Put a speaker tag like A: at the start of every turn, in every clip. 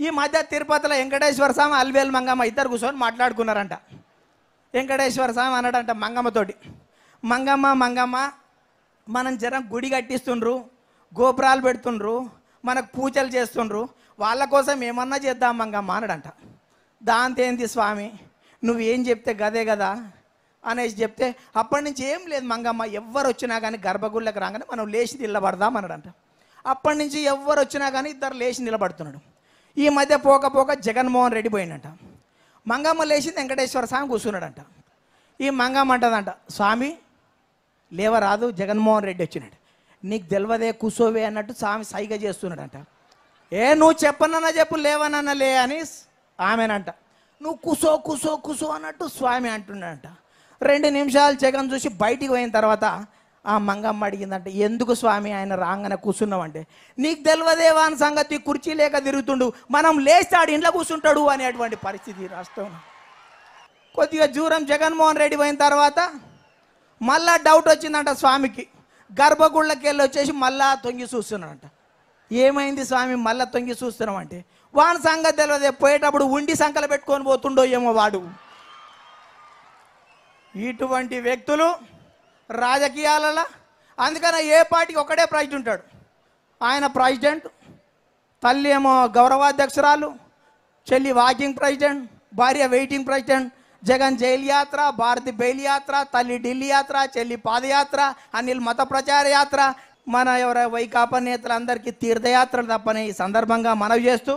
A: ఈ మధ్య తిరుపతిలో వెంకటేశ్వర స్వామి అల్వేలు మంగమ్మ ఇద్దరు కూర్చొని మాట్లాడుకున్నారంట. వెంకటేశ్వర స్వామి అన్నాడంట మంగమ్మతోటి, మంగమ్మ మంగమ్మ మనం జనం గుడి కట్టిస్తుండ్రు, గోపురాలు పెడుతుండ్రు, మనకు పూజలు చేస్తుండ్రు, వాళ్ళ కోసం ఏమన్నా చేద్దాం మంగమ్మ అన్నాడంట. దాంతో ఏంది స్వామి నువ్వేం చెప్తే గదే కదా అనేసి చెప్తే అప్పటి నుంచి ఏం లేదు మంగమ్మ, ఎవ్వరు వచ్చినా కానీ గర్భగుళ్ళకి రాగానే మనం లేచి నిలబడదాం అన్నాడంట. అప్పటి నుంచి ఎవ్వరు వచ్చినా కానీ ఇద్దరు లేచి నిలబడుతున్నాడు. ఈ మధ్య పోక జగన్మోహన్ రెడ్డి పోయిందంట. మంగమ్మ లేచింది, వెంకటేశ్వర స్వామి కూర్చున్నాడంట. ఈ మంగమ్మ అంటదంట, స్వామి లేవరాదు, జగన్మోహన్ రెడ్డి వచ్చినాడు, నీకు తెలియదే కూసోవే అన్నట్టు స్వామి సైగ చేస్తున్నాడంట. నువ్వు చెప్పనన్నా చెప్పు, లేవనన్నా లే అని ఆమెనంట. నువ్వు కూసో కూసో కూసో అన్నట్టు స్వామి అంటున్నాడంట. 2 నిమిషాలు జగన్ చూసి బయటికి పోయిన తర్వాత ఆ మంగమ్మ అడిగిందంటే, ఎందుకు స్వామి ఆయన రాగానే కూర్చున్నామంటే, నీకు తెలియదేవా అని సంగతి, కుర్చీ లేక తిరుగుతుండు, మనం లేస్తాడు ఇంట్లో కూర్చుంటాడు అనేటువంటి పరిస్థితి రాష్ట్రంలో. కొద్దిగా దూరం జగన్మోహన్ రెడ్డి పోయిన తర్వాత మళ్ళా డౌట్ వచ్చిందంట స్వామికి. గర్భగుళ్ళకి వెళ్ళి వచ్చేసి మళ్ళా తొంగి చూస్తున్నాడంట. ఏమైంది స్వామి మళ్ళా తొంగి చూస్తున్నామంటే, వాని సంగతి తెలియదే, పోయేటప్పుడు ఉండి సంకలు పెట్టుకొని పోతుండో ఏమో వాడు. ఇటువంటి వ్యక్తులు రాజకీయాలలో, అందుకని ఏ పార్టీకి ఒకటే ప్రెసిడెంట్ ఉంటాడు. ఆయన ప్రెసిడెంట్, తల్లి ఏమో గౌరవాధ్యక్షురాలు, చెల్లి వాకింగ్ ప్రెసిడెంట్, భార్య వెయిటింగ్ ప్రెసిడెంట్. జగన్ జైలు యాత్ర, భారతి బెయిల్ యాత్ర, తల్లి ఢిల్లీ యాత్ర, చెల్లి పాదయాత్ర, అనిల్ మత ప్రచార యాత్ర. మన వైకాపా నేతలందరికీ తీర్థయాత్రలు తప్పని ఈ సందర్భంగా మనవి చేస్తూ,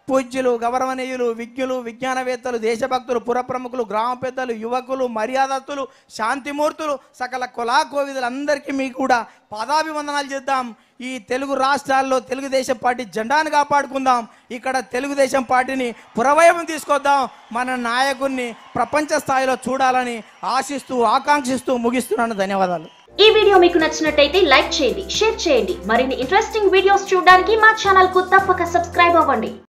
A: పూజ్యులు, గౌరవనీయులు, విజ్ఞులు, విజ్ఞానవేత్తలు, దేశభక్తులు, పురప్రముఖులు, గ్రామ పెద్దలు, యువకులు, మర్యాదస్తులు, శాంతిమూర్తులు, సకల కులాకోవిదులందరికీ మీకు కూడా పాదాభివందనాలు చేద్దాం. ఈ తెలుగు రాష్ట్రాల్లో తెలుగుదేశం పార్టీ జెండాను కాపాడుకుందాం. ఇక్కడ తెలుగుదేశం పార్టీని పురవైపు తీసుకొద్దాం. మన నాయకుడిని ప్రపంచ స్థాయిలో చూడాలని ఆశిస్తూ ఆకాంక్షిస్తూ ముగిస్తున్నాను. ధన్యవాదాలు.
B: ఈ వీడియో మీకు నచ్చినట్టయితే లైక్ చేయండి, షేర్ చేయండి. మరిన్ని ఇంట్రెస్టింగ్ వీడియోస్ చూడడానికి మా ఛానల్ కు తప్పక సబ్స్క్రైబ్ అవ్వండి.